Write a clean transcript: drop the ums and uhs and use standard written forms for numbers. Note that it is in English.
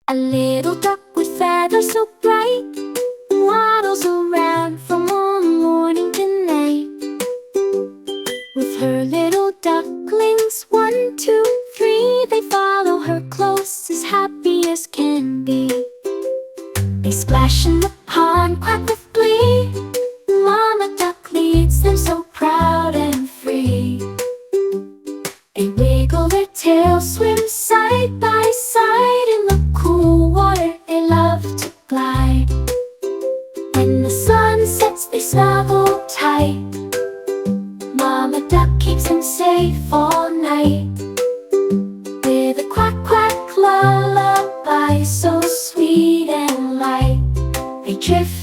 A little duck with feathers so bright waddles around from morning to night. With her little ducklings, 1, 2, 3, they follow her close, as happy as can be. They splash in the pond, quack with glee. Mama duck leads them so proud and free. They wiggle their tails, swim side by side in the cool water. They love to glide. When the sun sets, they snuggle tight. Mama duck keeps them safe all night. With a quack quack lullaby so sweet and light, they drift